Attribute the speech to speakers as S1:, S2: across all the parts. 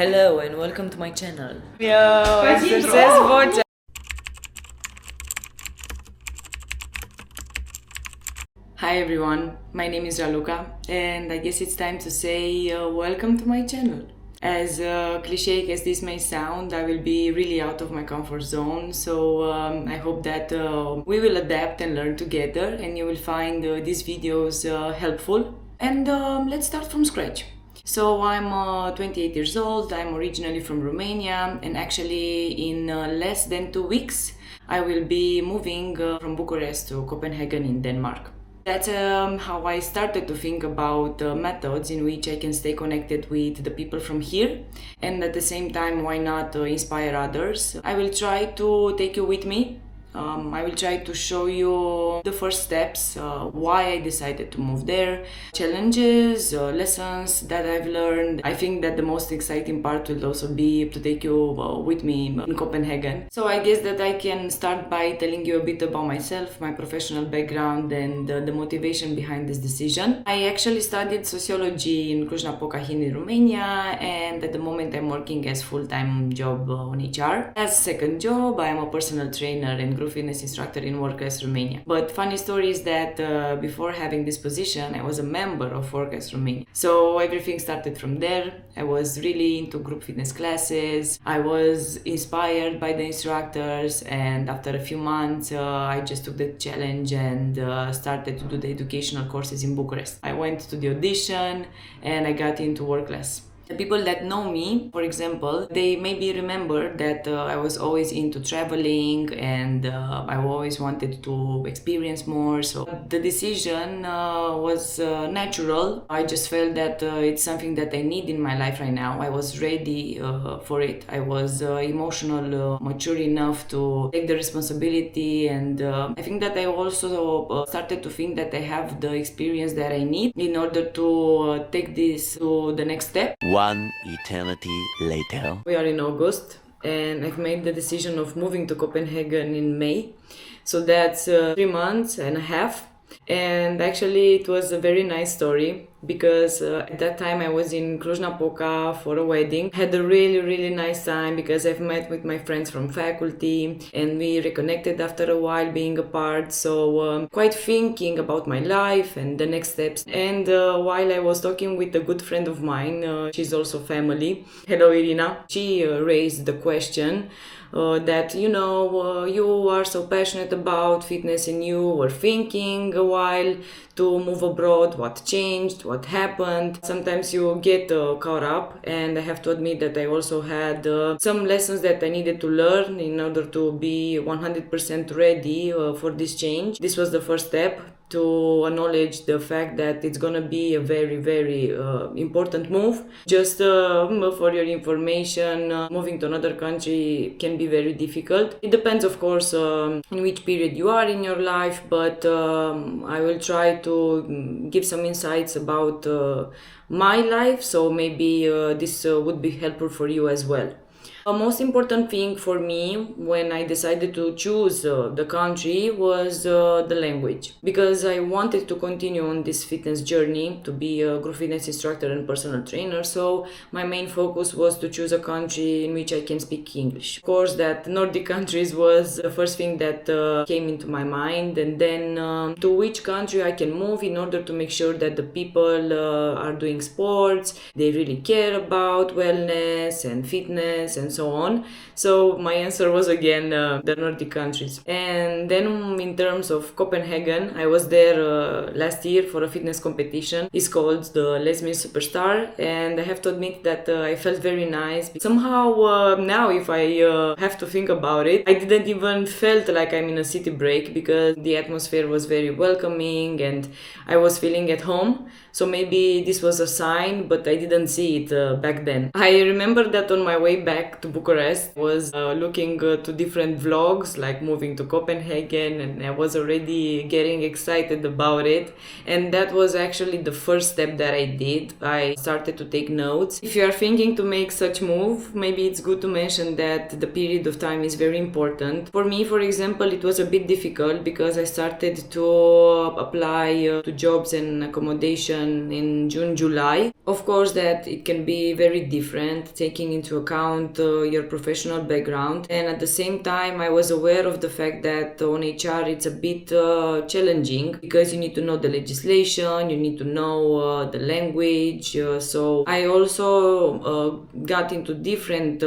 S1: Hello and welcome to my channel. Hi everyone, my name is Raluca and I guess it's time to say welcome to my channel. As cliche as this may sound, I will be really out of my comfort zone, so I hope that we will adapt and learn together and you will find these videos helpful. And let's start from scratch. So I'm 28 years old, I'm originally from Romania, and actually in less than 2 weeks I will be moving from Bucharest to Copenhagen in Denmark. That's how I started to think about methods in which I can stay connected with the people from here, and at the same time, why not inspire others. I will try to take you with me. I will try to show you the first steps, why I decided to move there, challenges, lessons that I've learned. I think that the most exciting part will also be to take you with me in Copenhagen. So I guess that I can start by telling you a bit about myself, my professional background and the motivation behind this decision. I actually studied sociology in Cluj-Napoca in Romania, and at the moment I'm working as full-time job on HR. As second job, I am a personal trainer and group fitness instructor in Work-Class Romania. But funny story is that before having this position, I was a member of Work-Class Romania. So everything started from there. I was really into group fitness classes. I was inspired by the instructors, and after a few months, I just took the challenge and started to do the educational courses in Bucharest. I went to the audition and I got into Work-Class. The people that know me, for example, they maybe remember that I was always into traveling and I always wanted to experience more. So the decision was natural. I just felt that it's something that I need in my life right now. I was ready for it. I was emotional, mature enough to take the responsibility, and I think that I also started to think that I have the experience that I need in order to take this to the next step.
S2: One eternity later.
S1: We are in August and I've made the decision of moving to Copenhagen in May. So that's 3 months and a half. And actually it was a very nice story because at that time I was in Cluj-Napoca for a wedding. Had a really nice time because I've met with my friends from faculty and we reconnected after a while being apart. So quite thinking about my life and the next steps. And while I was talking with a good friend of mine, she's also family. Hello Irina. She raised the question that you are so passionate about fitness and you were thinking a while to move abroad. What changed? What happened? Sometimes you get caught up, and I have to admit that I also had some lessons that I needed to learn in order to be 100% ready for this change. This was the first step, to acknowledge the fact that it's gonna be a very important move. Just for your information, moving to another country can be very difficult. It depends, of course, in which period you are in your life, but I will try to give some insights about my life, so maybe this would be helpful for you as well. The most important thing for me when I decided to choose the country was the language, because I wanted to continue on this fitness journey to be a group fitness instructor and personal trainer. So my main focus was to choose a country in which I can speak English. Of course, that Nordic countries was the first thing that came into my mind, and then to which country I can move in order to make sure that the people are doing sports, they really care about wellness and fitness and so on. So my answer was again the Nordic countries. And then in terms of Copenhagen, I was there last year for a fitness competition. It's called the Let's Meet Superstar, and I have to admit that I felt very nice. Somehow now if I have to think about it, I didn't even felt like I'm in a city break because the atmosphere was very welcoming and I was feeling at home. So maybe this was a sign, but I didn't see it back then. I remember that on my way back back to Bucharest, I was looking to different vlogs, like moving to Copenhagen, and I was already getting excited about it. And that was actually the first step that I did. I started to take notes. If you are thinking to make such move, maybe it's good to mention that the period of time is very important. For me, for example, it was a bit difficult because I started to apply to jobs and accommodation in June, July. Of course, that it can be very different, taking into account your professional background. And at the same time, I was aware of the fact that on HR it's a bit challenging because you need to know the legislation, you need to know the language. So I also got into different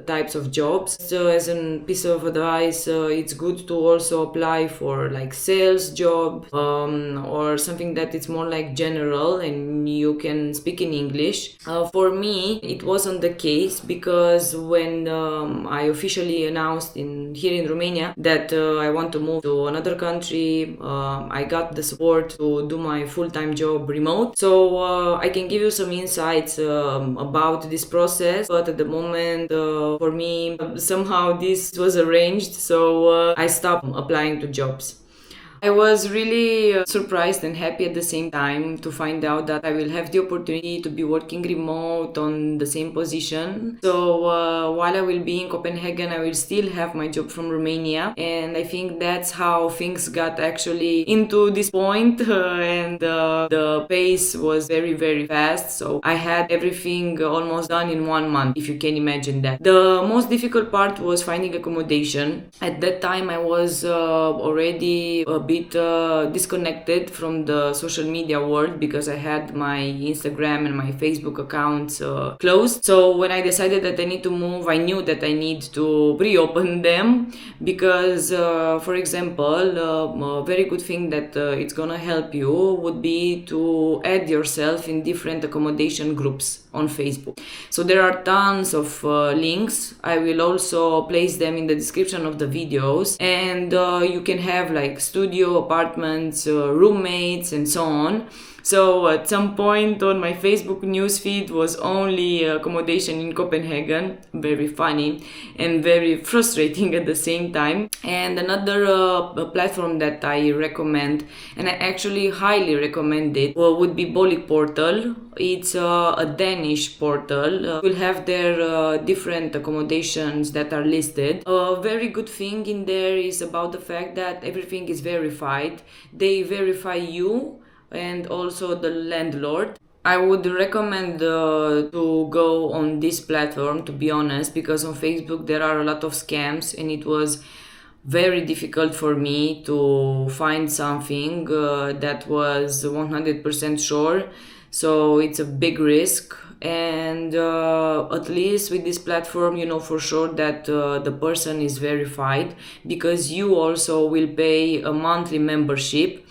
S1: types of jobs. So as a piece of advice, it's good to also apply for like sales job or something that it's more like general and you can speak in English. For me, it wasn't the case because when I officially announced here in Romania that I want to move to another country, I got the support to do my full-time job remote. So I can give you some insights about this process, but at the moment, for me, somehow this was arranged, so I stopped applying to jobs. I was really surprised and happy at the same time to find out that I will have the opportunity to be working remote on the same position. So while I will be in Copenhagen, I will still have my job from Romania. And I think that's how things got actually into this point and the pace was very, very fast. So I had everything almost done in 1 month, if you can imagine that. The most difficult part was finding accommodation. At that time, I was already a bit disconnected from the social media world because I had my Instagram and my Facebook accounts closed. So when I decided that I need to move, I knew that I need to reopen them because, for example, a very good thing that it's gonna help you would be to add yourself in different accommodation groups on Facebook. So there are tons of links. I will also place them in the description of the videos, and you can have like studio apartments, roommates, and so on. So at some point on my Facebook newsfeed was only accommodation in Copenhagen. Very funny and very frustrating at the same time. And another platform that I recommend, and I actually highly recommend it, would be Bolig Portal. It's a Danish portal. You'll have their different accommodations that are listed. A very good thing in there is about the fact that everything is verified. They verify you and also the landlord. I would recommend to go on this platform, to be honest, because on Facebook there are a lot of scams and it was very difficult for me to find something that was 100% sure. So it's a big risk. And at least with this platform, you know for sure that the person is verified because you also will pay a monthly membership.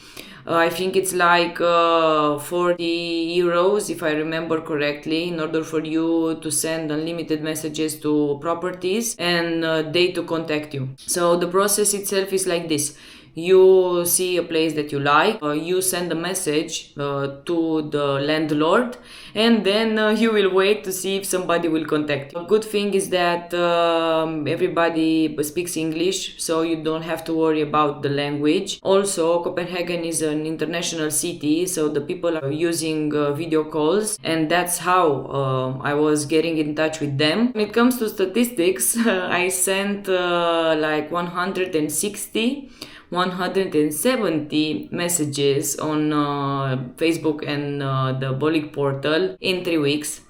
S1: I think it's like 40 euros, if I remember correctly, in order for you to send unlimited messages to properties and they to contact you. So the process itself is like this. You see a place that you like, you send a message to the landlord, and then you will wait to see if somebody will contact you. A good thing is that everybody speaks English, so you don't have to worry about the language. Also, Copenhagen is an international city, so the people are using video calls, and that's how I was getting in touch with them. When it comes to statistics, I sent like 170 messages on Facebook and the Bolig portal in 3 weeks.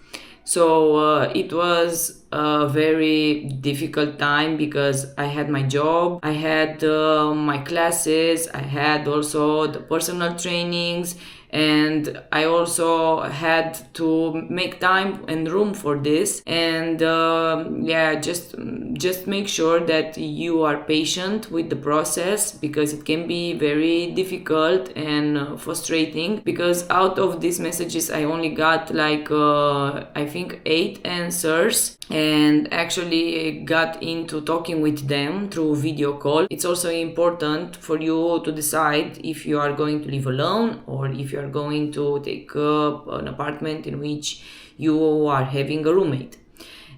S1: So it was a very difficult time because I had my job, I had my classes, I had also the personal trainings, and I also had to make time and room for this. And just make sure that you are patient with the process because it can be very difficult and frustrating, because out of these messages I only got like I think 8 answers, and actually got into talking with them through video call. It's also important for you to decide if you are going to live alone or if you are going to take up an apartment in which you are having a roommate.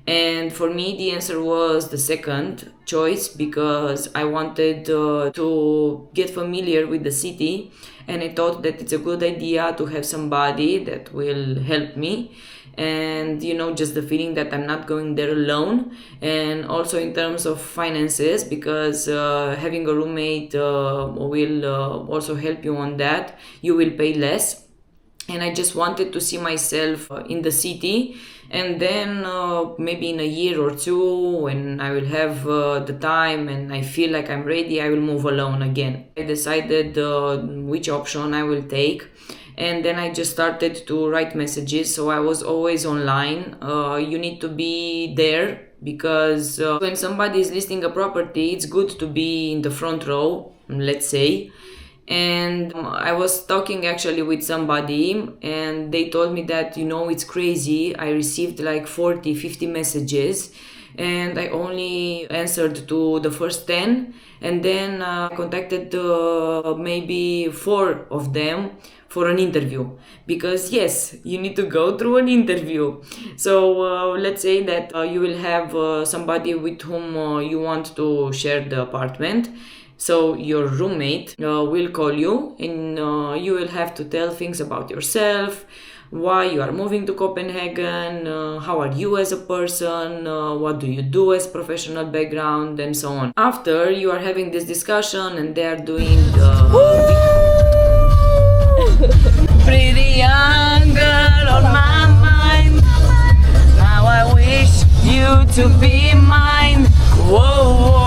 S1: And for me, the answer was the second choice, because I wanted to get familiar with the city, and I thought that it's a good idea to have somebody that will help me. And just the feeling that I'm not going there alone, and also in terms of finances, because having a roommate will also help you on that. You will pay less, and I just wanted to see myself in the city. And then maybe in a year or two, when I will have the time and I feel like I'm ready, I will move alone again. I decided which option I will take, and then I just started to write messages. So I was always online. You need to be there, because when somebody is listing a property, it's good to be in the front row, let's say. And I was talking actually with somebody, and they told me that it's crazy. I received like 40-50 messages, and I only answered to the first 10, and then contacted maybe 4 of them for an interview, because yes, you need to go through an interview. So let's say that you will have somebody with whom you want to share the apartment. So your roommate will call you, and you will have to tell things about yourself, why you are moving to Copenhagen, how are you as a person, what do you do as professional background, and so on. After you are having this discussion, and they are doing pretty young girl on my mind, how I wish you to be mine. Whoa, whoa.